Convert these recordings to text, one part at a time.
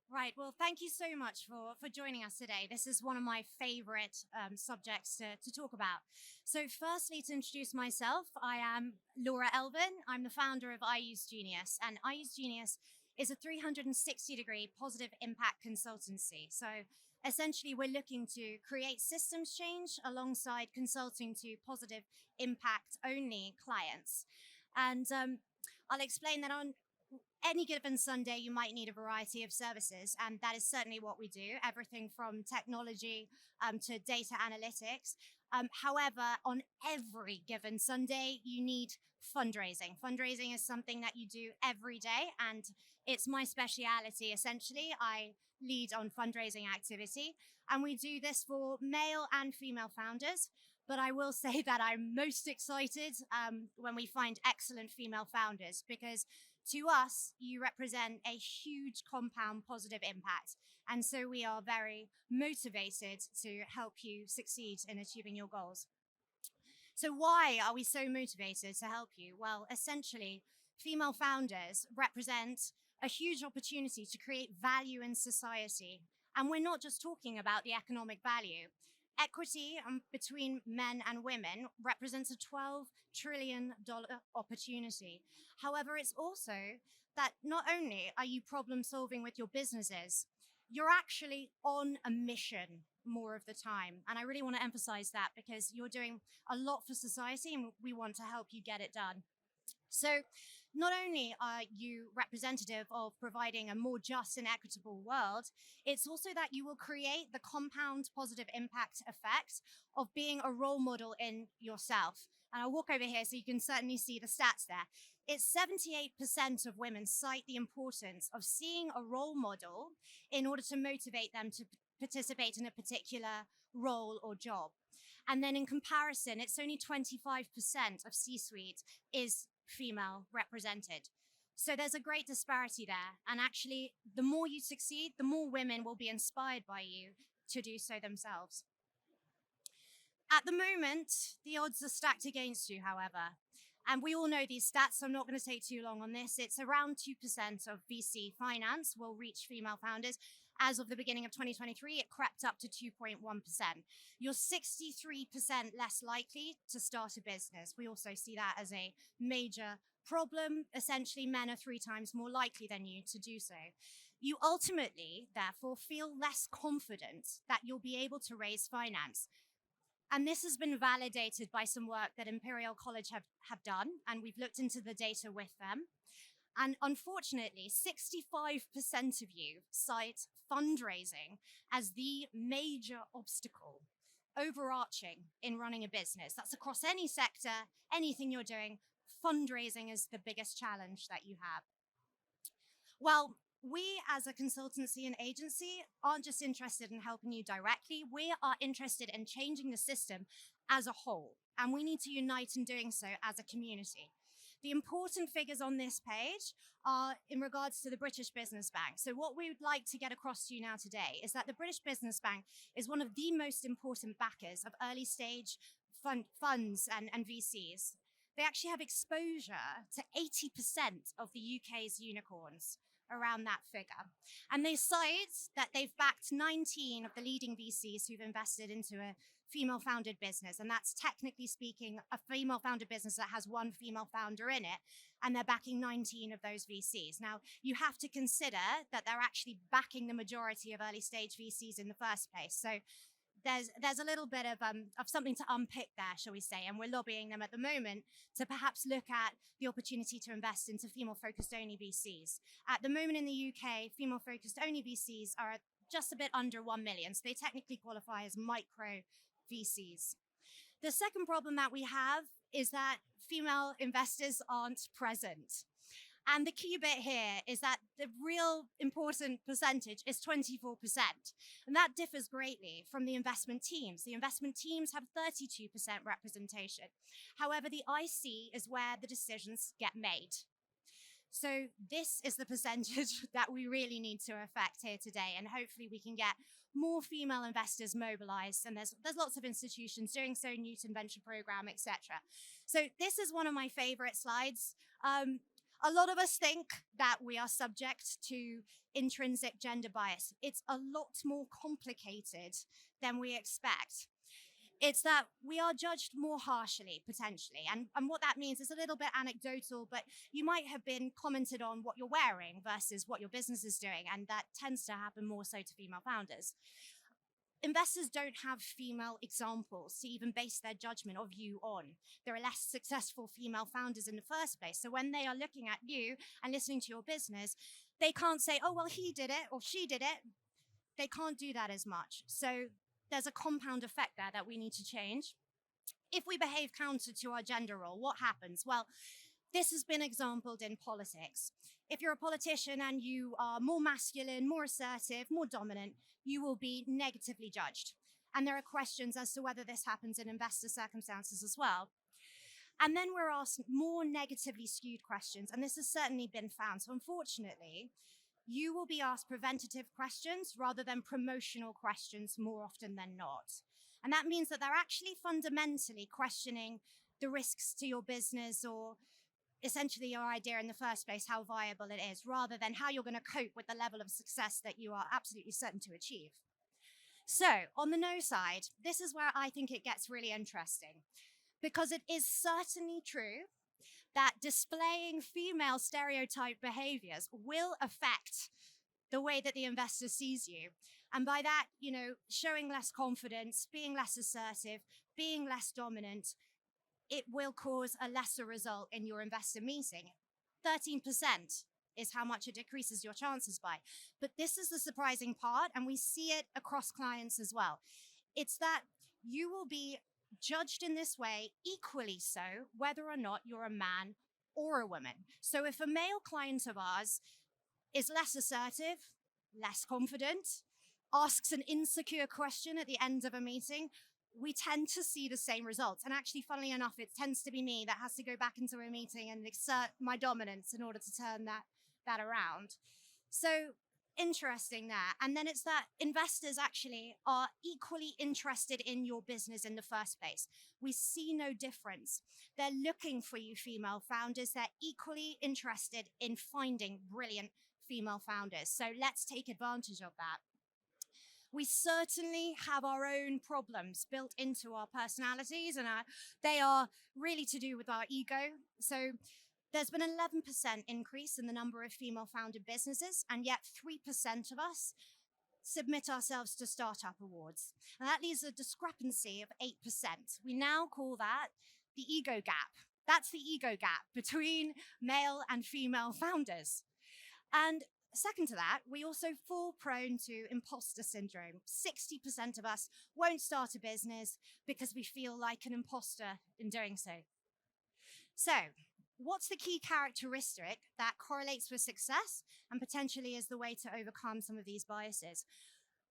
Right. Well, thank you so much for joining us today. This is one of my favorite subjects to talk about. So, firstly, to introduce myself, I am Laura Elvin. I'm the founder of I Use Genius, and I Use Genius is a 360-degree positive impact consultancy. So, essentially, we're looking to create systems change alongside consulting to positive impact only clients. And I'll explain that on any given Sunday, you might need a variety of services, and that is certainly what we do. Everything from technology to data analytics. However, on every given Sunday, you need fundraising. Fundraising is something that you do every day, and it's my speciality. Essentially, I lead on fundraising activity, and we do this for male and female founders. But I will say that I'm most excited when we find excellent female founders, because to us, you represent a huge compound positive impact. And so we are very motivated to help you succeed in achieving your goals. So, why are we so motivated to help you? Well, essentially, female founders represent a huge opportunity to create value in society. And we're not just talking about the economic value. Equity between men and women represents a $12 trillion opportunity. However, it's also that not only are you problem solving with your businesses, you're actually on a mission more of the time. And I really want to emphasize that, because you're doing a lot for society and we want to help you get it done. So, not only are you representative of providing a more just and equitable world, it's also that you will create the compound positive impact effect of being a role model in yourself. And I'll walk over here so you can certainly see the stats there. It's 78% of women cite the importance of seeing a role model in order to motivate them to participate in a particular role or job. And then in comparison, it's only 25% of C-suite is female represented. So there's a great disparity there. And actually, the more you succeed, the more women will be inspired by you to do so themselves. At the moment, the odds are stacked against you, however. And we all know these stats, so I'm not going to take too long on this. It's around 2% of VC finance will reach female founders. As of the beginning of 2023, it crept up to 2.1%. You're 63% less likely to start a business. We also see that as a major problem. Essentially, men are 3 times more likely than you to do so. You ultimately, therefore, feel less confident that you'll be able to raise finance. And this has been validated by some work that Imperial College have done, and we've looked into the data with them. And unfortunately, 65% of you cite fundraising as the major obstacle, overarching, in running a business. That's across any sector, anything you're doing. Fundraising is the biggest challenge that you have. Well, we as a consultancy and agency aren't just interested in helping you directly, we are interested in changing the system as a whole. And we need to unite in doing so as a community. The important figures on this page are in regards to the British Business Bank. So what we would like to get across to you now today is that the British Business Bank is one of the most important backers of early stage funds and VCs. They actually have exposure to 80% of the UK's unicorns, around that figure. And they cite that they've backed 19 of the leading VCs who've invested into a female-founded business. And that's, technically speaking, a female-founded business that has one female founder in it. And they're backing 19 of those VCs. Now, you have to consider that they're actually backing the majority of early-stage VCs in the first place. So there's a little bit of something to unpick there, shall we say, and we're lobbying them at the moment to perhaps look at the opportunity to invest into female-focused only VCs. At the moment in the UK, female-focused only VCs are at just a bit under 1 million, so they technically qualify as micro VCs. The second problem that we have is that female investors aren't present. And the key bit here is that the real important percentage is 24%. And that differs greatly from the investment teams. The investment teams have 32% representation. However, the IC is where the decisions get made. So this is the percentage that we really need to affect here today. And hopefully we can get more female investors mobilized. And there's lots of institutions doing so, Newton Venture Program, etc. So this is one of my favorite slides. A lot of us think that we are subject to intrinsic gender bias. It's a lot more complicated than we expect. It's that we are judged more harshly, potentially. And what that means is a little bit anecdotal, but you might have been commented on what you're wearing versus what your business is doing. And that tends to happen more so to female founders. Investors don't have female examples to even base their judgment of you on. There are less successful female founders in the first place. So when they are looking at you and listening to your business, they can't say, oh, well, he did it or she did it. They can't do that as much. So there's a compound effect there that we need to change. If we behave counter to our gender role, what happens? Well, this has been exampled in politics. If you're a politician and you are more masculine, more assertive, more dominant, you will be negatively judged. And there are questions as to whether this happens in investor circumstances as well. And then we're asked more negatively skewed questions, and this has certainly been found. So unfortunately, you will be asked preventative questions rather than promotional questions more often than not. And that means that they're actually fundamentally questioning the risks to your business or essentially your idea in the first place, how viable it is, rather than how you're going to cope with the level of success that you are absolutely certain to achieve. So on the no side, this is where I think it gets really interesting, because it is certainly true that displaying female stereotype behaviors will affect the way that the investor sees you. And by that, showing less confidence, being less assertive, being less dominant, it will cause a lesser result in your investor meeting. 13% is how much it decreases your chances by. But this is the surprising part, and we see it across clients as well. It's that you will be judged in this way equally so, whether or not you're a man or a woman. So if a male client of ours is less assertive, less confident, asks an insecure question at the end of a meeting, we tend to see the same results. And actually, funnily enough, it tends to be me that has to go back into a meeting and exert my dominance in order to turn that around. So interesting there. And then it's that investors actually are equally interested in your business in the first place. We see no difference. They're looking for you female founders. They're equally interested in finding brilliant female founders. So let's take advantage of that. We certainly have our own problems built into our personalities, and they are really to do with our ego. So there's been an 11% increase in the number of female-founded businesses, and yet 3% of us submit ourselves to startup awards. And that leaves a discrepancy of 8%. We now call that the ego gap. That's the ego gap between male and female founders. And second to that, we also fall prone to imposter syndrome. 60% of us won't start a business because we feel like an imposter in doing so. So, what's the key characteristic that correlates with success and potentially is the way to overcome some of these biases?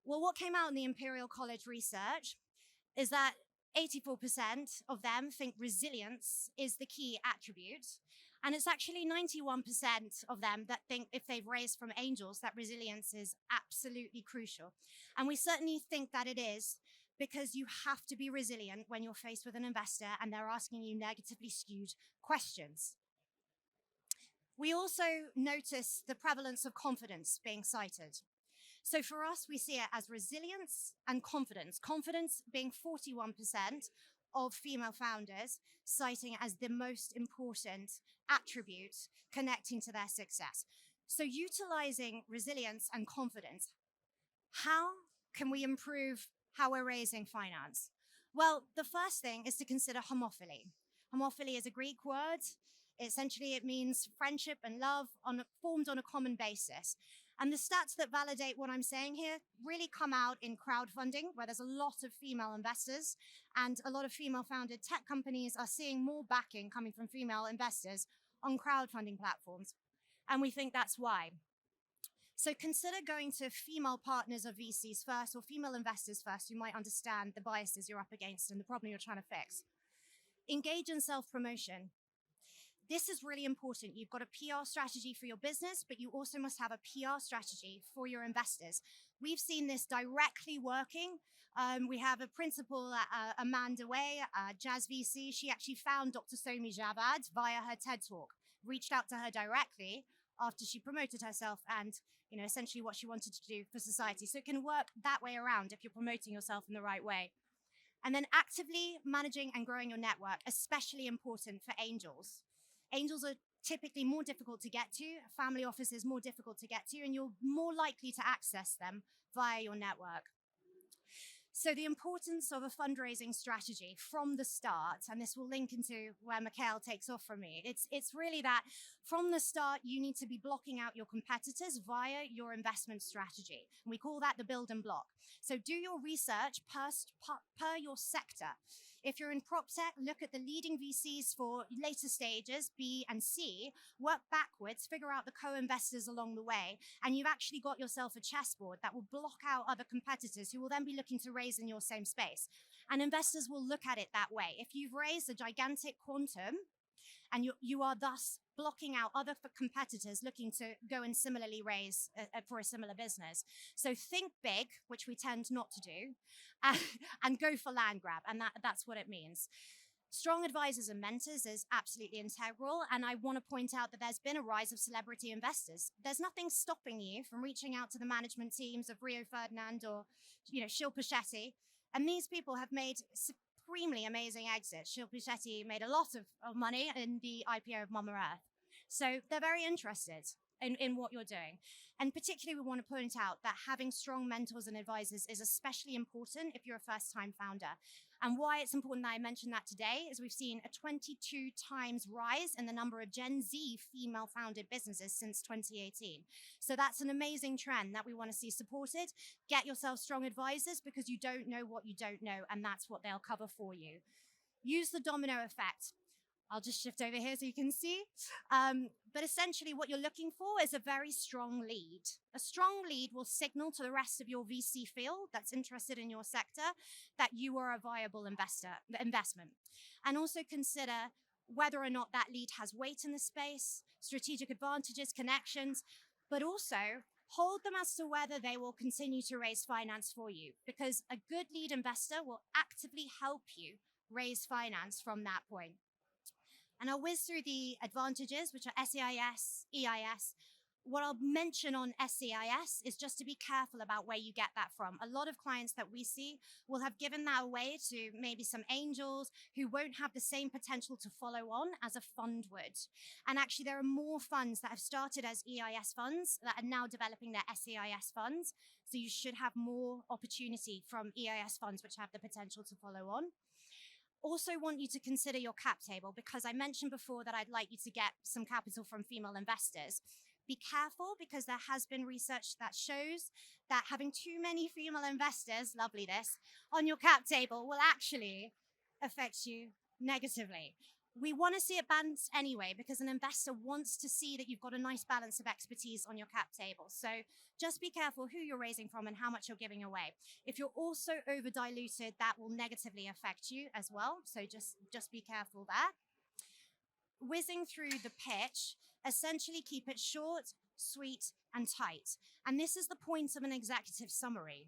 Well, what came out in the Imperial College research is that 84% of them think resilience is the key attribute. And it's actually 91% of them that think, if they've raised from angels, that resilience is absolutely crucial. And we certainly think that it is, because you have to be resilient when you're faced with an investor and they're asking you negatively skewed questions. We also notice the prevalence of confidence being cited. So for us, we see it as resilience and confidence. Confidence being 41% of female founders citing it as the most important attribute connecting to their success. So utilizing resilience and confidence, how can we improve how we're raising finance? Well, the first thing is to consider homophily. Homophily is a Greek word. Essentially, it means friendship and love formed on a common basis. And the stats that validate what I'm saying here really come out in crowdfunding, where there's a lot of female investors and a lot of female-founded tech companies are seeing more backing coming from female investors on crowdfunding platforms. And we think that's why. So consider going to female partners of VCs first, or female investors first, who might understand the biases you're up against and the problem you're trying to fix. Engage in self-promotion. This is really important. You've got a PR strategy for your business, but you also must have a PR strategy for your investors. We've seen this directly working. We have a principal, Amanda Way, Jazz VC. She actually found Dr. Somi Javad via her TED Talk, reached out to her directly after she promoted herself and, essentially what she wanted to do for society. So it can work that way around if you're promoting yourself in the right way. And then actively managing and growing your network, especially important for angels. Angels are typically more difficult to get to, family offices more difficult to get to, and you're more likely to access them via your network. So the importance of a fundraising strategy from the start, and this will link into where Mikhail takes off from me, it's really that from the start, you need to be blocking out your competitors via your investment strategy. And we call that the build and block. So do your research per your sector. If you're in prop tech, look at the leading VCs for later stages, B and C, work backwards, figure out the co-investors along the way, and you've actually got yourself a chessboard that will block out other competitors who will then be looking to raise in your same space. And investors will look at it that way. If you've raised a gigantic quantum, and you are thus blocking out other competitors looking to go and similarly raise for a similar business. So think big, which we tend not to do, and go for land grab, and that's what it means. Strong advisors and mentors is absolutely integral, and I want to point out that there's been a rise of celebrity investors. There's nothing stopping you from reaching out to the management teams of Rio Ferdinand or, Shilpa Shetty, and these people have made supremely amazing exits. Shilpa Shetty made a lot of money in the IPO of Mama Earth. So they're very interested in what you're doing. And particularly, we want to point out that having strong mentors and advisors is especially important if you're a first-time founder. And why it's important that I mention that today is we've seen a 22 times rise in the number of Gen Z female-founded businesses since 2018. So that's an amazing trend that we want to see supported. Get yourself strong advisors because you don't know what you don't know, and that's what they'll cover for you. Use the domino effect. I'll just shift over here so you can see. But essentially what you're looking for is a very strong lead. A strong lead will signal to the rest of your VC field that's interested in your sector that you are a viable investment. And also consider whether or not that lead has weight in the space, strategic advantages, connections, but also hold them as to whether they will continue to raise finance for you, because a good lead investor will actively help you raise finance from that point. And I'll whiz through the advantages, which are SEIS, EIS. What I'll mention on SEIS is just to be careful about where you get that from. A lot of clients that we see will have given that away to maybe some angels who won't have the same potential to follow on as a fund would. And actually, there are more funds that have started as EIS funds that are now developing their SEIS funds. So you should have more opportunity from EIS funds, which have the potential to follow on. Also want you to consider your cap table, because I mentioned before that I'd like you to get some capital from female investors. Be careful, because there has been research that shows that having too many female investors, lovely this, on your cap table will actually affect you negatively. We want to see it balanced anyway, because an investor wants to see that you've got a nice balance of expertise on your cap table. So just be careful who you're raising from and how much you're giving away. If you're also over diluted, that will negatively affect you as well. So just be careful there. Whizzing through the pitch, essentially keep it short, sweet, and tight. And this is the point of an executive summary.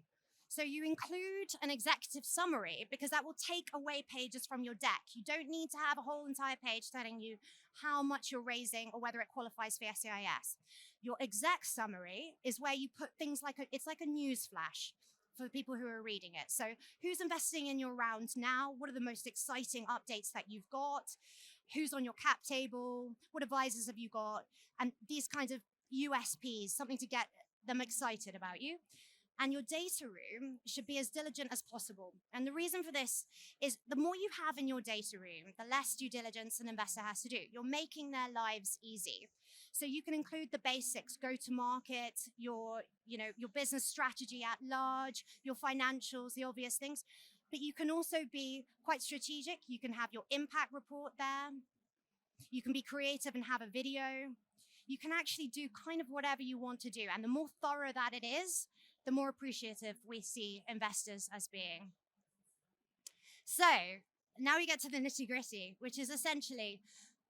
So you include an executive summary because that will take away pages from your deck. You don't need to have a whole entire page telling you how much you're raising or whether it qualifies for SEIS. Your exec summary is where you put things like, it's like a news flash for the people who are reading it. So who's investing in your round now? What are the most exciting updates that you've got? Who's on your cap table? What advisors have you got? And these kinds of USPs, something to get them excited about you. And your data room should be as diligent as possible. And the reason for this is the more you have in your data room, the less due diligence an investor has to do. You're making their lives easy. So you can include the basics, go to market, your business strategy at large, your financials, the obvious things. But you can also be quite strategic. You can have your impact report there. You can be creative and have a video. You can actually do kind of whatever you want to do. And the more thorough that it is, the more appreciative we see investors as being. So now we get to the nitty-gritty, which is essentially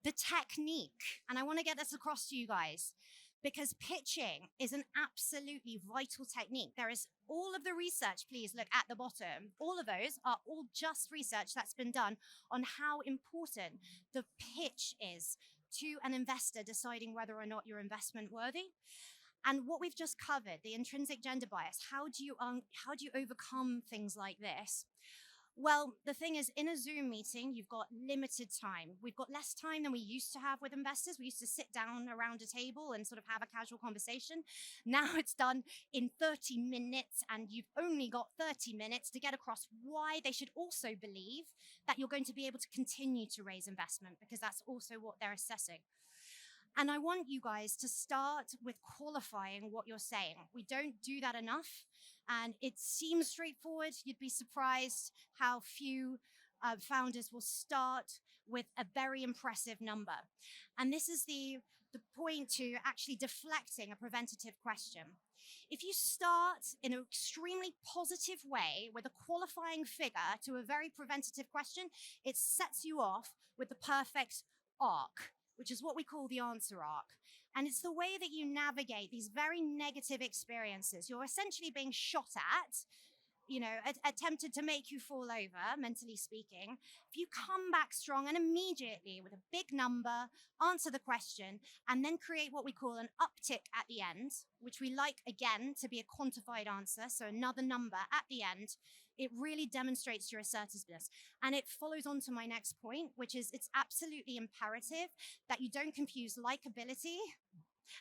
the technique, and I want to get this across to you guys, because pitching is an absolutely vital technique. There is all of the research, please look at the bottom. All of those are all just research that's been done on how important the pitch is to an investor deciding whether or not you're investment worthy. And what we've just covered, the intrinsic gender bias, how do you overcome things like this? Well, the thing is, in a Zoom meeting, you've got limited time. We've got less time than we used to have with investors. We used to sit down around a table and sort of have a casual conversation. Now it's done in 30 minutes, and you've only got 30 minutes to get across why they should also believe that you're going to be able to continue to raise investment, because that's also what they're assessing. And I want you guys to start with qualifying what you're saying. We don't do that enough. And it seems straightforward. You'd be surprised how few founders will start with a very impressive number. And this is the point to actually deflecting a preventative question. If you start in an extremely positive way with a qualifying figure to a very preventative question, it sets you off with the perfect arc, which is what we call the answer arc. And it's the way that you navigate these very negative experiences. You're essentially being shot at, attempted to make you fall over, mentally speaking. If you come back strong and immediately with a big number, answer the question, and then create what we call an uptick at the end, which we like, again, to be a quantified answer, so another number at the end, it really demonstrates your assertiveness. And it follows on to my next point, which is it's absolutely imperative that you don't confuse likability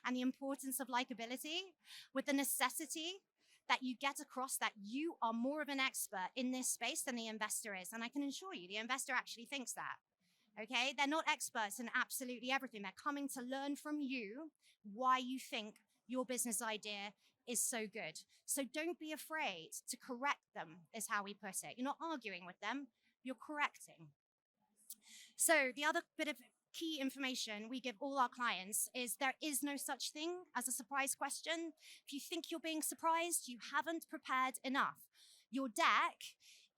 and the importance of likability with the necessity that you get across that you are more of an expert in this space than the investor is. And I can assure you, the investor actually thinks that, okay? They're not experts in absolutely everything. They're coming to learn from you why you think your business idea is so good. So don't be afraid to correct them, is how we put it. You're not arguing with them, you're correcting. So the other bit of key information we give all our clients is there is no such thing as a surprise question. If you think you're being surprised, you haven't prepared enough. Your deck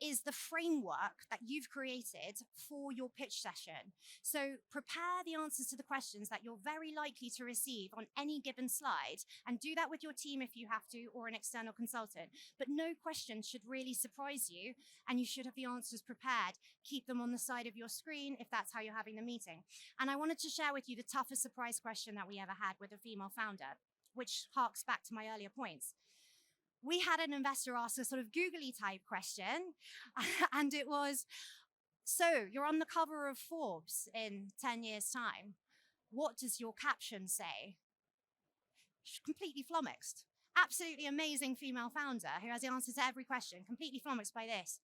is the framework that you've created for your pitch session. So prepare the answers to the questions that you're very likely to receive on any given slide, and do that with your team if you have to, or an external consultant. But no question should really surprise you, and you should have the answers prepared. Keep them on the side of your screen if that's how you're having the meeting. And I wanted to share with you the toughest surprise question that we ever had with a female founder, which harks back to my earlier points. We had an investor ask a sort of googly type question, and it was, so you're on the cover of Forbes in 10 years' time. What does your caption say? She's completely flummoxed. Absolutely amazing female founder who has the answer to every question, completely flummoxed by this.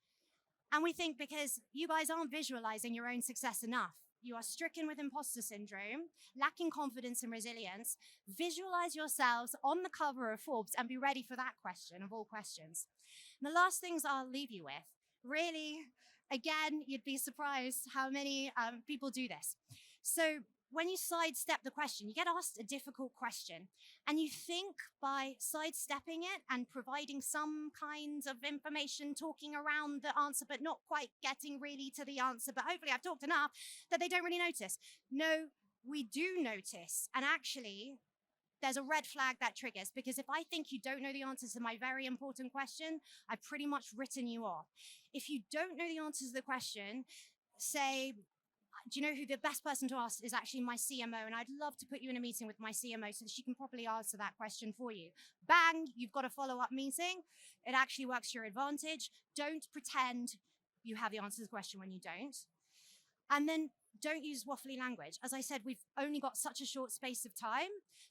And we think because you guys aren't visualizing your own success enough. You are stricken with imposter syndrome, lacking confidence and resilience. Visualize yourselves on the cover of Forbes and be ready for that question of all questions. And the last things I'll leave you with, really, again, you'd be surprised how many people do this. So when you sidestep the question, you get asked a difficult question, and you think by sidestepping it and providing some kind of information, talking around the answer, but not quite getting really to the answer, but hopefully I've talked enough that they don't really notice. No, we do notice. And actually, there's a red flag that triggers, because if I think you don't know the answer to my very important question, I've pretty much written you off. If you don't know the answer to the question, say, do you know who the best person to ask is? Actually my CMO, and I'd love to put you in a meeting with my CMO so that she can properly answer that question for you. Bang, you've got a follow-up meeting. It actually works to your advantage. Don't pretend you have the answer to the question when you don't. And then don't use waffly language. As I said, we've only got such a short space of time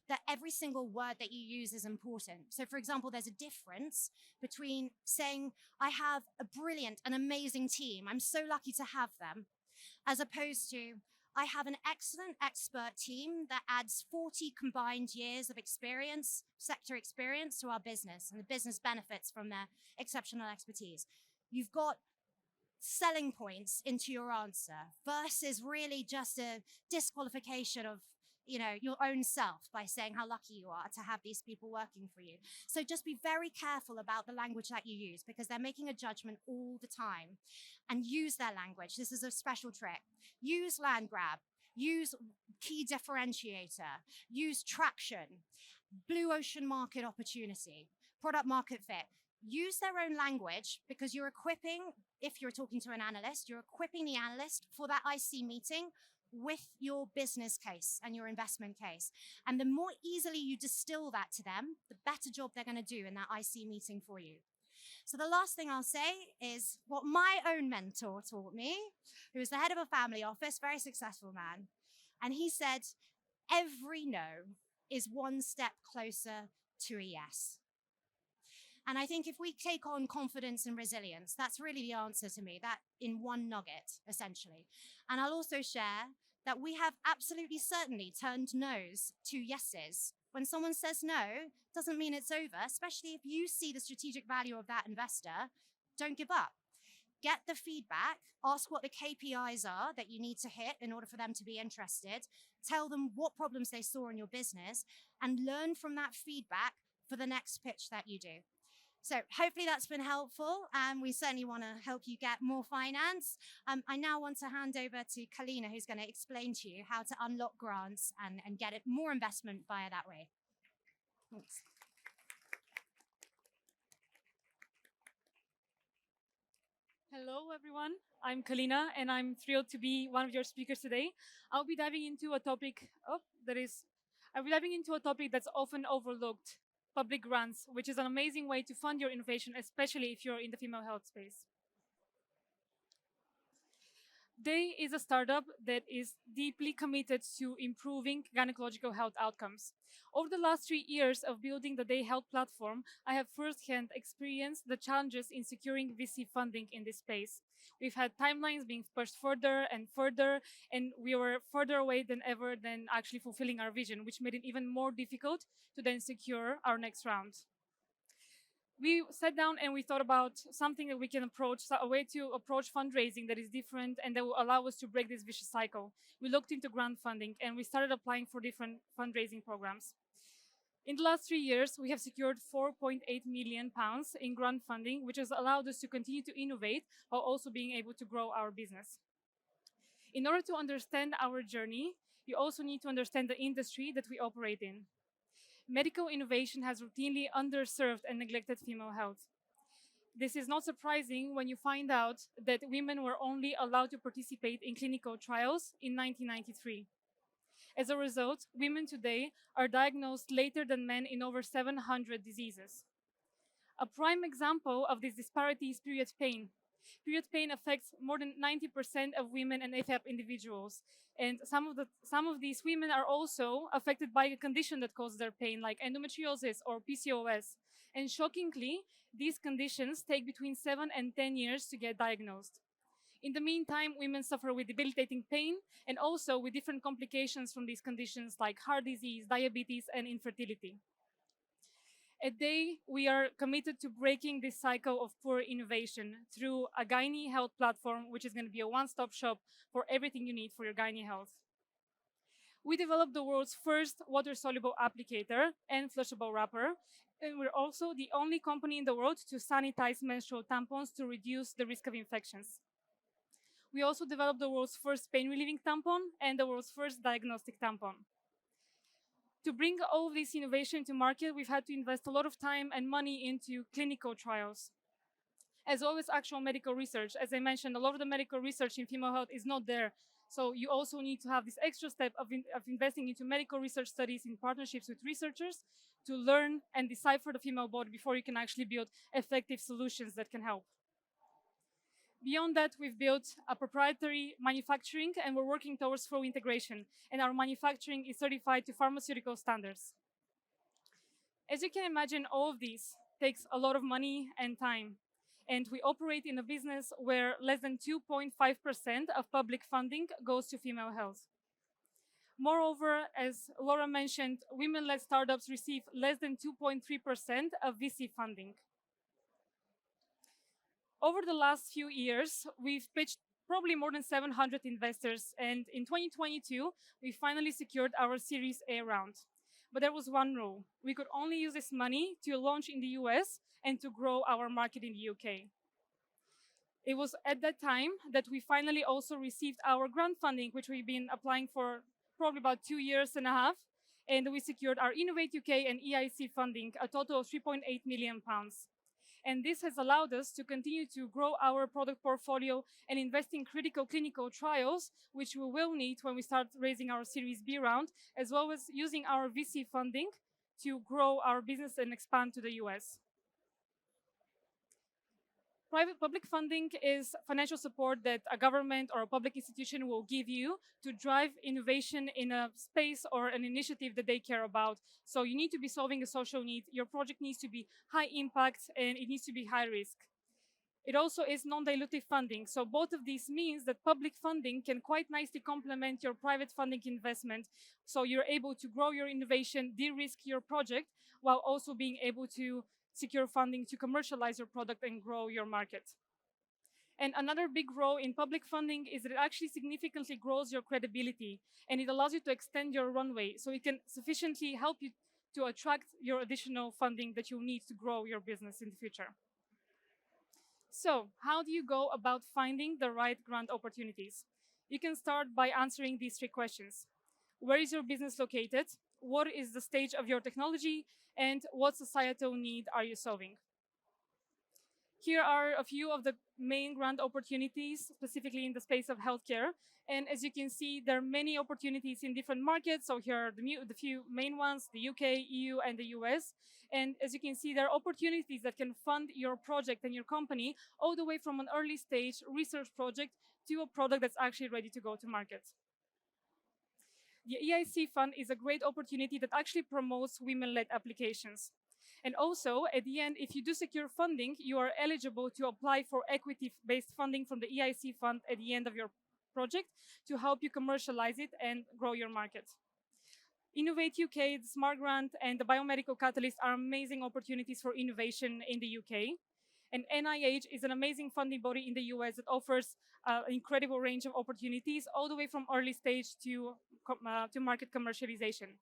that every single word that you use is important. So for example, there's a difference between saying, I have a brilliant and amazing team, I'm so lucky to have them, as opposed to, I have an excellent expert team that adds 40 combined years of experience, sector experience, to our business, and the business benefits from their exceptional expertise. You've got selling points into your answer versus really just a disqualification of your own self by saying how lucky you are to have these people working for you. So just be very careful about the language that you use, because they're making a judgment all the time. And use their language. This is a special trick. Use land grab. use key differentiator, use traction, blue ocean market opportunity, product market fit. Use their own language because you're equipping, if you're talking to an analyst, you're equipping the analyst for that IC meeting with your business case and your investment case. And the more easily you distill that to them, the better job they're going to do in that IC meeting for you. So the last thing I'll say is what my own mentor taught me, who was the head of a family office, very successful man. And he said, every no is one step closer to a yes. And I think if we take on confidence and resilience, that's really the answer to me, that in one nugget, essentially. And I'll also share that we have absolutely certainly turned no's to yeses. When someone says no, doesn't mean it's over, especially if you see the strategic value of that investor. Don't give up. Get the feedback, ask what the KPIs are that you need to hit in order for them to be interested, tell them what problems they saw in your business, and learn from that feedback for the next pitch that you do. So hopefully that's been helpful, and we certainly want to help you get more finance. I now want to hand over to Kalina, who's going to explain to you how to unlock grants and get it more investment via that way. Thanks. Hello, everyone. I'm Kalina, and I'm thrilled to be one of your speakers today. I'll be diving into a topic. I'll be diving into a topic that's often overlooked: public grants, which is an amazing way to fund your innovation, especially if you're in the female health space. Daye is a startup that is deeply committed to improving gynecological health outcomes. Over the last 3 years of building the Daye Health platform, I have firsthand experienced the challenges in securing VC funding in this space. We've had timelines being pushed further and further, and we were further away than ever than actually fulfilling our vision, which made it even more difficult to then secure our next round. We sat down and we thought about something that we can approach, a way to approach fundraising that is different and that will allow us to break this vicious cycle. We looked into grant funding and we started applying for different fundraising programs. In the last 3 years, we have secured £4.8 million in grant funding, which has allowed us to continue to innovate while also being able to grow our business. In order to understand our journey, you also need to understand the industry that we operate in. Medical innovation has routinely underserved and neglected female health. This is not surprising when you find out that women were only allowed to participate in clinical trials in 1993. As a result, women today are diagnosed later than men in over 700 diseases. A prime example of this disparity is period pain. Period pain affects more than 90% of women and AFAB individuals. And some of these women are also affected by a condition that causes their pain, like endometriosis or PCOS. And shockingly, these conditions take between 7 and 10 years to get diagnosed. In the meantime, women suffer with debilitating pain and also with different complications from these conditions like heart disease, diabetes, and infertility. At Daye, we are committed to breaking this cycle of poor innovation through a gynae health platform, which is going to be a one-stop shop for everything you need for your gynae health. We developed the world's first water-soluble applicator and flushable wrapper, and we're also the only company in the world to sanitize menstrual tampons to reduce the risk of infections. We also developed the world's first pain-relieving tampon and the world's first diagnostic tampon. To bring all of this innovation to market, we've had to invest a lot of time and money into clinical trials, as well as actual medical research. As I mentioned, a lot of the medical research in female health is not there. So you also need to have this extra step of investing into medical research studies in partnerships with researchers to learn and decipher the female body before you can actually build effective solutions that can help. Beyond that, we've built a proprietary manufacturing and we're working towards full integration. And our manufacturing is certified to pharmaceutical standards. As you can imagine, all of this takes a lot of money and time. And we operate in a business where less than 2.5% of public funding goes to female health. Moreover, as Laura mentioned, women-led startups receive less than 2.3% of VC funding. Over the last few years, we've pitched probably more than 700 investors, and in 2022, we finally secured our Series A round. But there was one rule. We could only use this money to launch in the US and to grow our market in the UK. It was at that time that we finally also received our grant funding, which we've been applying for probably about 2 years and a half. And we secured our Innovate UK and EIC funding, a total of £3.8 million. And this has allowed us to continue to grow our product portfolio and invest in critical clinical trials, which we will need when we start raising our Series B round, as well as using our VC funding to grow our business and expand to the US. Private public funding is financial support that a government or a public institution will give you to drive innovation in a space or an initiative that they care about. So you need to be solving a social need. Your project needs to be high impact and it needs to be high risk. It also is non-dilutive funding. So both of these means that public funding can quite nicely complement your private funding investment. So you're able to grow your innovation, de-risk your project, while also being able to secure funding to commercialize your product and grow your market. And another big role in public funding is that it actually significantly grows your credibility and it allows you to extend your runway so it can sufficiently help you to attract your additional funding that you'll need to grow your business in the future. So how do you go about finding the right grant opportunities? You can start by answering these 3 questions. Where is your business located? What is the stage of your technology? And what societal need are you solving? Here are a few of the main grant opportunities, specifically in the space of healthcare. And as you can see, there are many opportunities in different markets. So here are the few main ones, the UK, EU, and the US. And as you can see, there are opportunities that can fund your project and your company all the way from an early stage research project to a product that's actually ready to go to market. The EIC fund is a great opportunity that actually promotes women-led applications. And also, at the end, if you do secure funding, you are eligible to apply for equity-based funding from the EIC fund at the end of your project to help you commercialize it and grow your market. Innovate UK, the Smart Grant, and the Biomedical Catalyst are amazing opportunities for innovation in the UK. And NIH is an amazing funding body in the US that offers an incredible range of opportunities, all the way from early stage to market commercialization.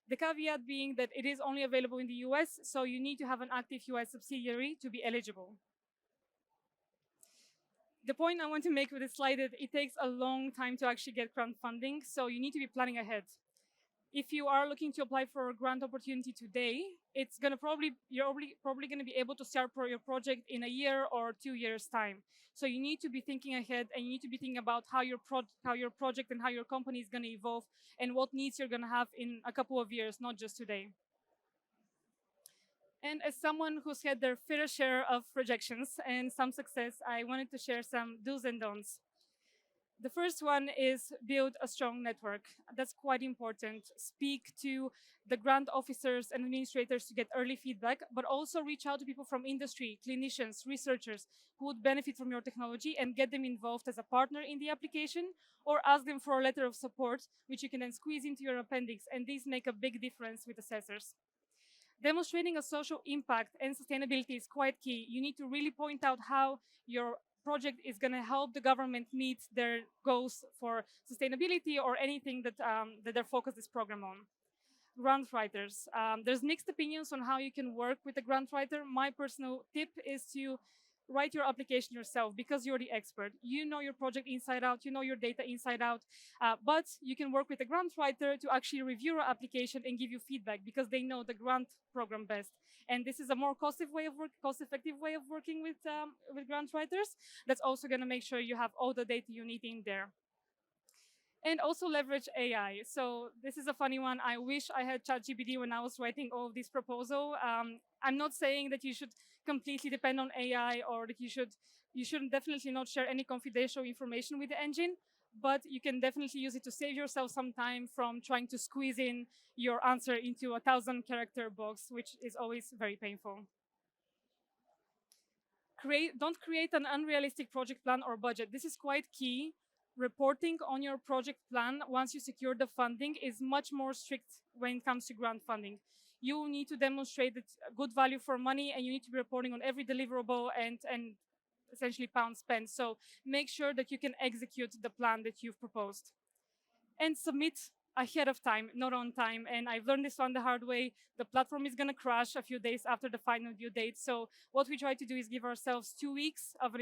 The caveat being that it is only available in the US, so you need to have an active US subsidiary to be eligible. The point I want to make with this slide is it takes a long time to actually get grant funding, so you need to be planning ahead. If you are looking to apply for a grant opportunity today, you're probably going to be able to start your project in a year or 2 years' time. So you need to be thinking ahead, and you need to be thinking about how your project and how your company is going to evolve and what needs you're going to have in a couple of years, not just today. And as someone who's had their fair share of rejections and some success, I wanted to share some do's and don'ts. The first one is build a strong network. That's quite important. Speak to the grant officers and administrators to get early feedback, but also reach out to people from industry, clinicians, researchers who would benefit from your technology and get them involved as a partner in the application, or ask them for a letter of support, which you can then squeeze into your appendix, and these make a big difference with assessors. Demonstrating a social impact and sustainability is quite key. You need to really point out how your project is going to help the government meet their goals for sustainability or anything that they're focused this program on. Grant writers. There's mixed opinions on how you can work with a grant writer. My personal tip is to write your application yourself because you're the expert. You know your project inside out, you know your data inside out, but you can work with a grant writer to actually review your application and give you feedback because they know the grant program best. And this is a more cost-effective way of working with grant writers. That's also going to make sure you have all the data you need in there. And also leverage AI. So this is a funny one. I wish I had ChatGPT when I was writing all of this proposal. I'm not saying that you should completely depend on AI or that you should definitely not share any confidential information with the engine, but you can definitely use it to save yourself some time from trying to squeeze in your answer into a 1,000-character box, which is always very painful. Don't create an unrealistic project plan or budget. This is quite key. Reporting on your project plan once you secure the funding is much more strict when it comes to grant funding. You need to demonstrate that good value for money, and you need to be reporting on every deliverable and essentially pound spent. So make sure that you can execute the plan that you've proposed. And submit ahead of time, not on time. And I've learned this one the hard way. The platform is going to crash a few days after the final due date. So what we try to do is give ourselves 2 weeks of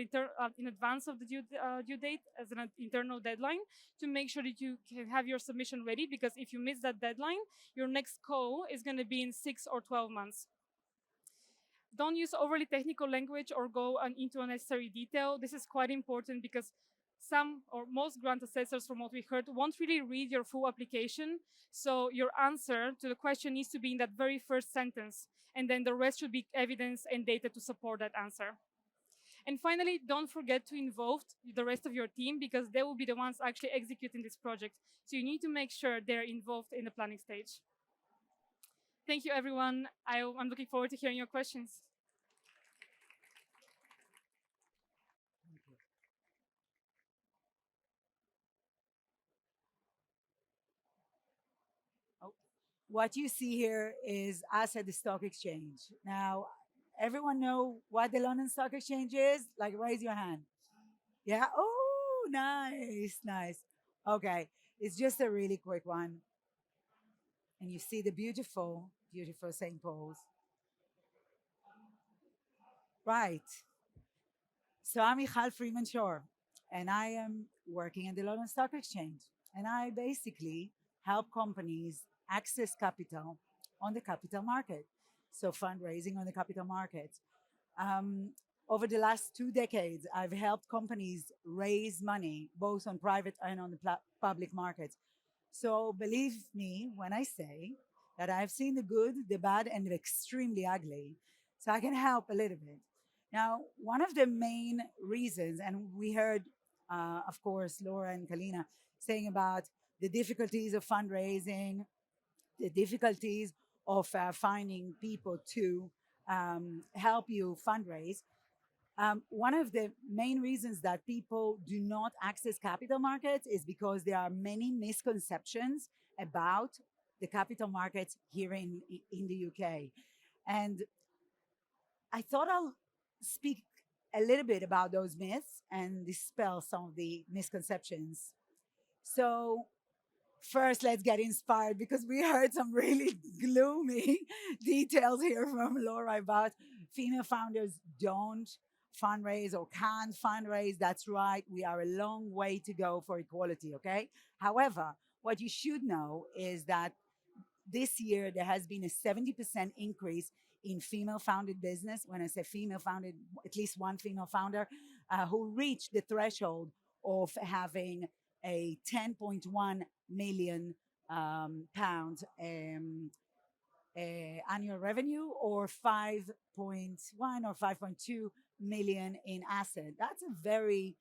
in advance of the due date as an internal deadline to make sure that you can have your submission ready. Because if you miss that deadline, your next call is going to be in 6 or 12 months. Don't use overly technical language or go into unnecessary detail. This is quite important because some or most grant assessors, from what we heard, won't really read your full application. So your answer to the question needs to be in that very first sentence. And then the rest should be evidence and data to support that answer. And finally, don't forget to involve the rest of your team because they will be the ones actually executing this project. So you need to make sure they're involved in the planning stage. Thank you, everyone. I'm looking forward to hearing your questions. What you see here is us at the stock exchange. Now, everyone know what the London Stock Exchange is? Like, raise your hand. Yeah. Oh, nice, nice. Okay, it's just a really quick one. And you see the beautiful, beautiful St. Paul's. Right. So I'm Michal Freeman Shore, and I am working at the London Stock Exchange. And I basically help companies access capital on the capital market. So fundraising on the capital market. Um, Over the last 2 decades, I've helped companies raise money, both on private and on the public markets. So believe me when I say that I've seen the good, the bad, and the extremely ugly. So I can help a little bit. Now, one of the main reasons, and we heard, of course, Laura and Kalina saying about the difficulties of fundraising, the difficulties of finding people to help you fundraise. One of the main reasons that people do not access capital markets is because there are many misconceptions about the capital markets here in the UK. And I thought I'll speak a little bit about those myths and dispel some of the misconceptions. So first, let's get inspired because we heard some really gloomy details here from Laura about female founders don't fundraise or can't fundraise. That's right. We are a long way to go for equality, okay? However, what you should know is that this year there has been a 70% increase in female founded business. When I say female founded, at least one female founder who reached the threshold of having a 10.1 million pounds annual revenue or 5.1 or 5.2 million in asset. That's a very,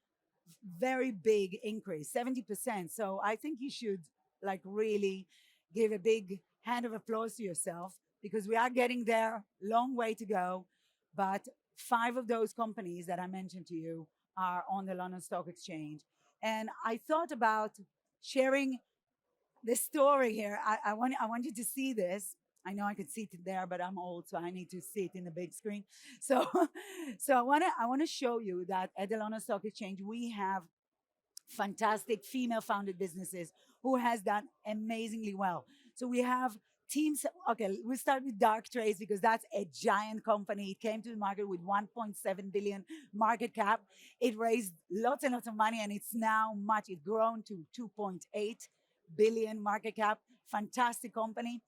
very big increase, 70%. So I think you should like really give a big hand of applause to yourself because we are getting there, long way to go. But 5 of those companies that I mentioned to you are on the London Stock Exchange. And I thought about sharing the story here. I want you to see this. I know I could see it there, but I'm old, so I need to see it in the big screen. So, I want to show you that at the London Stock Exchange we have fantastic female-founded businesses who has done amazingly well. So we have teams. Okay, we'll start with Dark Trace because that's a giant company. It came to the market with 1.7 billion market cap. It raised lots and lots of money, and it's now it's grown to 2.8 billion market cap. Fantastic company.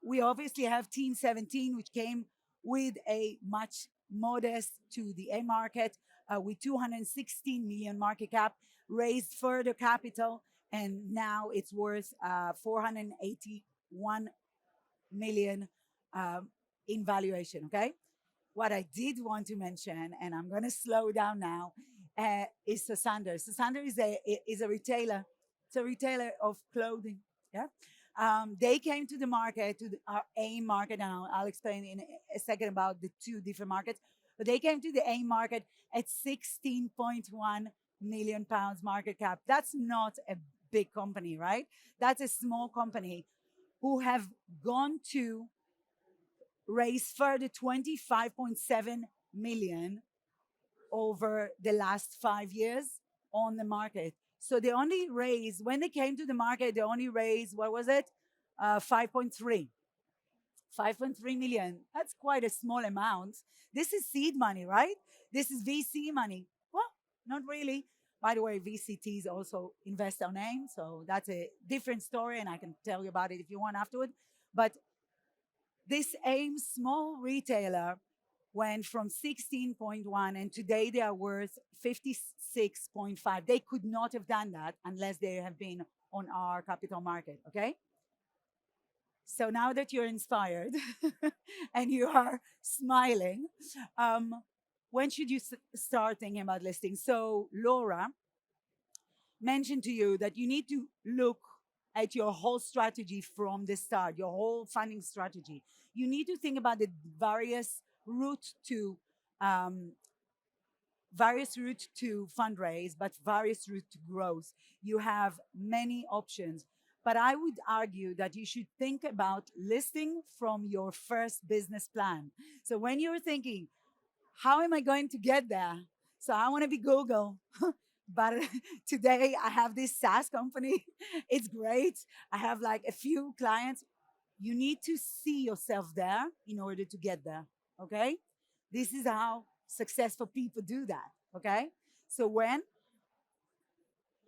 We obviously have Team 17, which came with a much modest to the A market with 216 million market cap, raised further capital, and now it's worth 481 million in valuation. Okay. What I did want to mention, and I'm going to slow down now, is Sosandar. Sosandar is a retailer. It's a retailer of clothing. Yeah. They came to the market, to our AIM market, and I'll explain in a second about the 2 different markets. But they came to the AIM market at 16.1 million pounds market cap. That's not a big company, right? That's a small company who have gone to raise further 25.7 million over the last 5 years on the market. So they only raised, when they came to the market, they only raised, what was it? 5.3. 5.3 million. That's quite a small amount. This is seed money, right? This is VC money. Well, not really. By the way, VCTs also invest our name, so that's a different story, and I can tell you about it if you want afterward. But this AIM small retailer went from 16.1 and today they are worth 56.5. They could not have done that unless they have been on our capital market, okay? So now that you're inspired and you are smiling, when should you start thinking about listing? So Laura mentioned to you that you need to look at your whole strategy from the start, your whole funding strategy. You need to think about the various route to fundraise, but various route to growth. You have many options. But I would argue that you should think about listing from your first business plan. So when you're thinking, how am I going to get there? So I want to be Google. But today I have this SaaS company. It's great. I have like a few clients. You need to see yourself there in order to get there. Okay? This is how successful people do that. Okay? So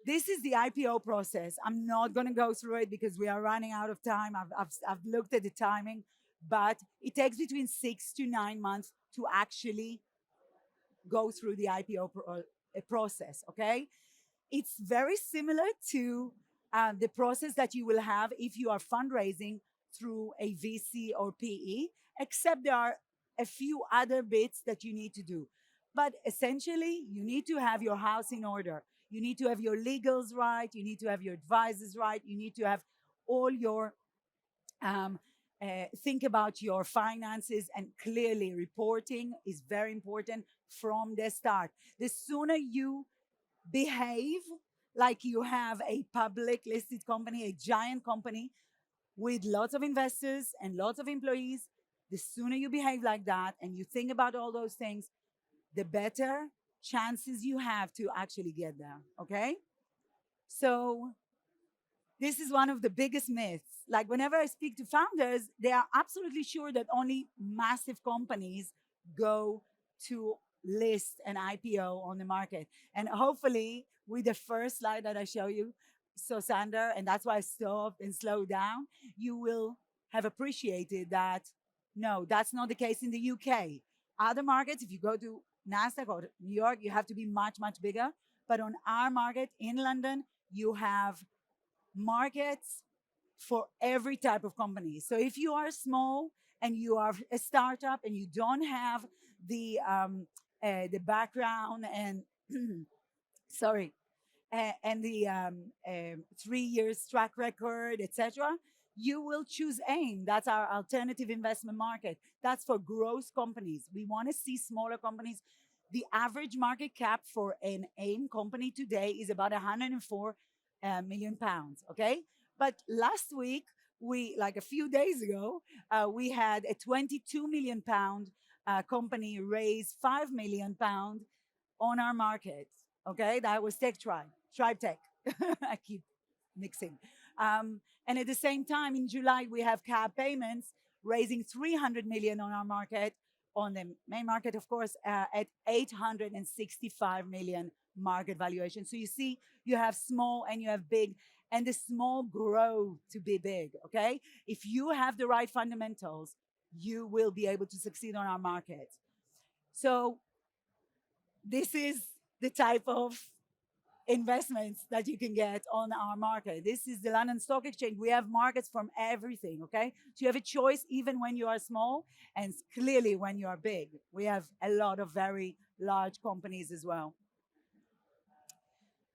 this is the IPO process. I'm not going to go through it because we are running out of time. I've looked at the timing, but it takes between 6 to 9 months to actually go through the IPO process, okay? It's very similar to the process that you will have if you are fundraising through a VC or PE, except there are a few other bits that you need to do. But essentially, you need to have your house in order. You need to have your legals right. You need to have your advisors right. You need to have all your think about your finances, and clearly reporting is very important from the start. The sooner you behave like you have a public listed company, a giant company with lots of investors and lots of employees, the sooner you behave like that and you think about all those things, the better chances you have to actually get there. Okay? So this is one of the biggest myths. Like whenever I speak to founders, they are absolutely sure that only massive companies go to list an IPO on the market. And hopefully with the first slide that I show you, so Sander, and that's why I stopped and slowed down, you will have appreciated that, no, that's not the case in the UK. Other markets, if you go to NASDAQ or New York, you have to be much, much bigger. But on our market in London, you have markets for every type of company. So if you are small and you are a startup and you don't have the background and sorry, and the 3 years track record, etc., you will choose AIM. That's our alternative investment market. That's for growth companies. We want to see smaller companies. The average market cap for an AIM company today is about 104 million pounds. Okay, but last week like a few days ago, we had a 22 million pound company raise 5 million pound on our market. Okay, that was Tribe Tech. I keep mixing. And at the same time, in July, we have Cab Payments raising 300 million on our market, on the main market, of course, at 865 million market valuation. So you see, you have small and you have big, and the small grow to be big, okay? If you have the right fundamentals, you will be able to succeed on our market. So this is the type of investments that you can get on our market. This is the London Stock Exchange. We have markets from everything, okay? So you have a choice even when you are small, and clearly when you are big. We have a lot of very large companies as well.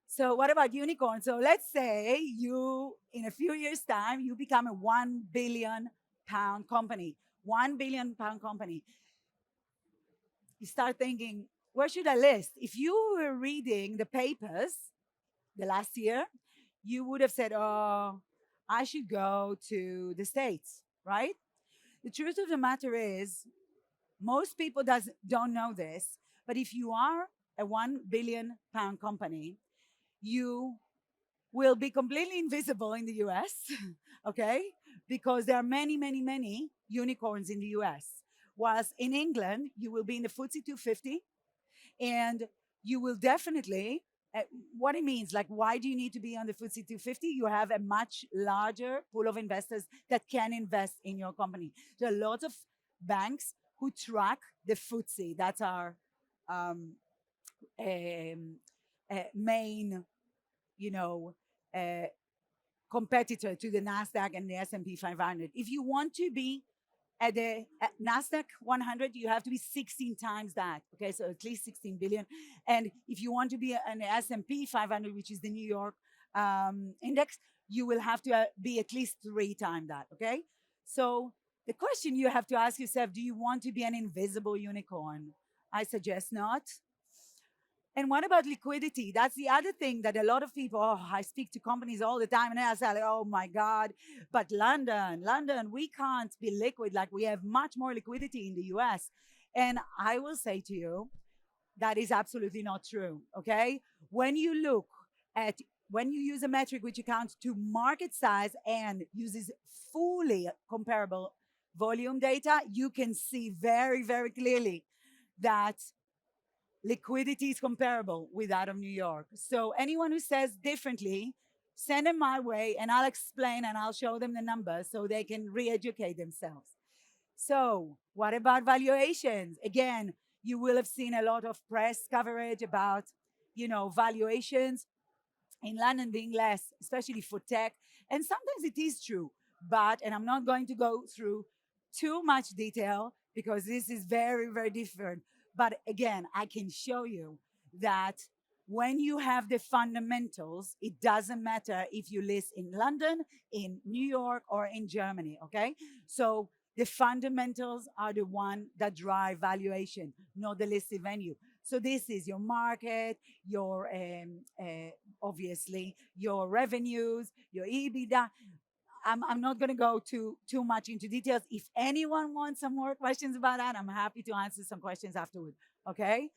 So what about unicorn? So let's say you, in a few years' time, you become a 1 billion pound company. 1 billion pound company. You start thinking, where should I list? If you were reading the papers the last year, you would have said, oh, I should go to the States, right? The truth of the matter is, most people don't know this, but if you are a 1 billion pound company, you will be completely invisible in the US, okay? Because there are many, many, many unicorns in the US. Whilst in England, you will be in the FTSE 250, and you will definitely, uh, what it means, like, why do you need to be on the FTSE 250? You have a much larger pool of investors that can invest in your company. There are lots of banks who track the FTSE. That's our um, main, you know, uh, competitor to the Nasdaq and the S&P 500. If you want to be at Nasdaq 100, you have to be 16 times that. Okay, so at least 16 billion. And if you want to be an S&P 500, which is the New York index, you will have to be at least 3 times that. Okay, so the question you have to ask yourself: do you want to be an invisible unicorn? I suggest not. And what about liquidity? That's the other thing that a lot of people, I speak to companies all the time and I say, like, oh my God, but London, we can't be liquid. Like, we have much more liquidity in the US. And I will say to you, that is absolutely not true. Okay. When you look at, when you use a metric which accounts to market size and uses fully comparable volume data, you can see very, very clearly that liquidity is comparable with that of New York. So anyone who says differently, send them my way and I'll explain and I'll show them the numbers so they can re-educate themselves. So what about valuations? Again, you will have seen a lot of press coverage about, valuations in London being less, especially for tech. And sometimes it is true, but, and I'm not going to go through too much detail because this is very, very different. But again, I can show you that when you have the fundamentals, it doesn't matter if you list in London, in New York, or in Germany, okay? So the fundamentals are the one that drive valuation, not the listed venue. So this is your market, your obviously your revenues, your EBITDA. I'm not going to go too much into details. If anyone wants some more questions about that, I'm happy to answer some questions afterward. Okay.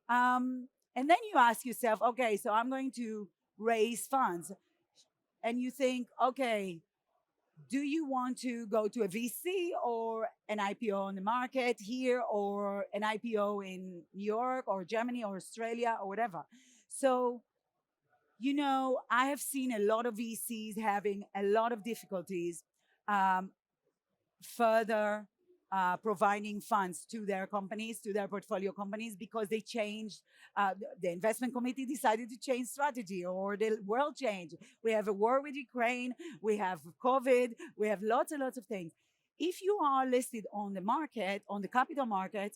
And then you ask yourself, okay, so I'm going to raise funds, and you think, okay, do you want to go to a VC or an IPO on the market here, or an IPO in New York or Germany or Australia or whatever? So, I have seen a lot of VCs having a lot of difficulties um, further providing funds to their companies, to their portfolio companies, because they changed, the investment committee decided to change strategy, or the world changed. We have a war with Ukraine, we have COVID, we have lots and lots of things. If you are listed on the market, on the capital market,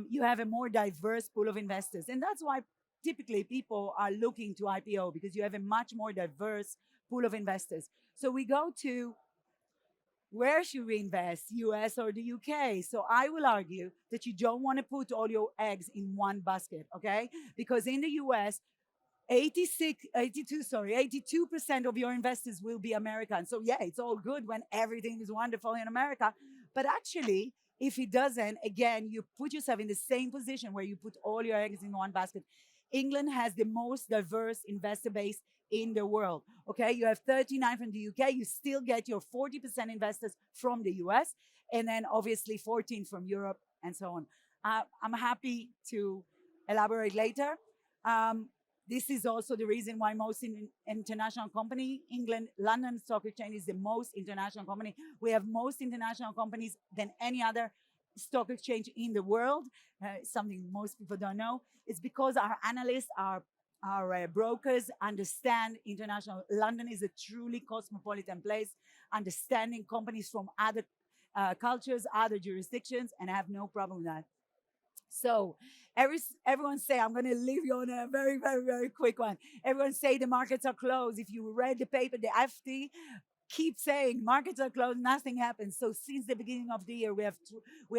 you have a more diverse pool of investors. And that's why typically people are looking to IPO, because you have a much more diverse pool of investors. So we go to, where should we invest, US or the UK? So I will argue that you don't want to put all your eggs in one basket, okay? Because in the US, 82% of your investors will be American. So yeah, it's all good when everything is wonderful in America. But actually, if it doesn't, again, you put yourself in the same position where you put all your eggs in one basket. England has the most diverse investor base in the world. Okay, you have 39 from the UK, you still get your 40% investors from the US, and then obviously 14 from Europe and so on. I'm happy to elaborate later. This is also the reason why most international company, England, London Stock Exchange is the most international company. We have most international companies than any other stock exchange in the world. Something most people don't know. It's because our analysts, our brokers understand international. London is a truly cosmopolitan place, understanding companies from other cultures, other jurisdictions, and I have no problem with that. So everyone say, I'm going to leave you on a very, very, very quick one. Everyone say the markets are closed. If you read the paper, the FT keep saying markets are closed, nothing happens. So since the beginning of the year, we have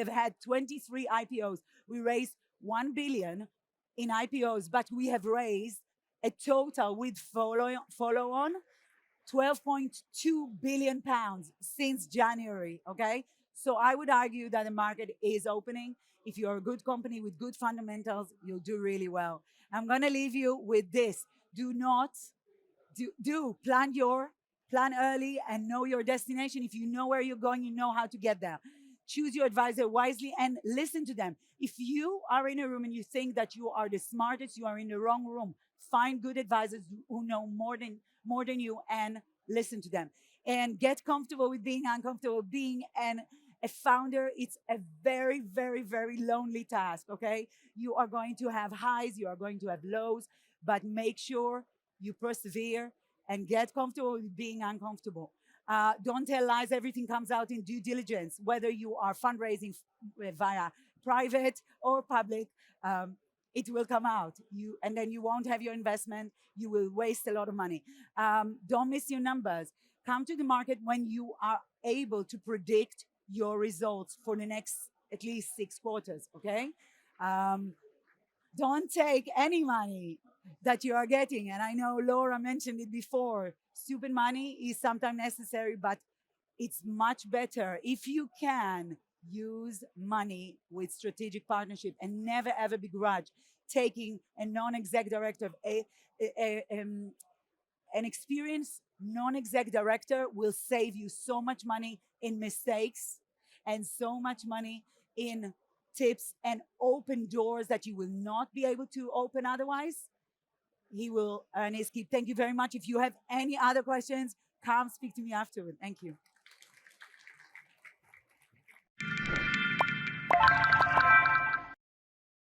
had 23 IPOs. We raised 1 billion in IPOs, but we have raised a total with follow-on 12.2 billion pounds since January, okay? So I would argue that the market is opening. If you're a good company with good fundamentals, you'll do really well. I'm going to leave you with this. Do not Plan early and know your destination. If you know where you're going, you know how to get there. Choose your advisor wisely and listen to them. If you are in a room and you think that you are the smartest, you are in the wrong room. Find good advisors who know more than you and listen to them. And get comfortable with being uncomfortable. Being a founder, it's a very, very, very lonely task, okay? You are going to have highs, you are going to have lows, but make sure you persevere and get comfortable with being uncomfortable. Don't tell lies. Everything comes out in due diligence, whether you are fundraising via private or public. It will come out. And then you won't have your investment. You will waste a lot of money. Don't miss your numbers. Come to the market when you are able to predict your results for the next at least 6 quarters. Okay. Don't take any money that you are getting. And I know Laura mentioned it before. Stupid money is sometimes necessary, but it's much better if you can use money with strategic partnership and never ever begrudge taking a non-exec director of an experienced non-exec director will save you so much money in mistakes and so much money in tips and open doors that you will not be able to open otherwise. He will earn his keep. Thank you very much. If you have any other questions, come speak to me afterward. Thank you.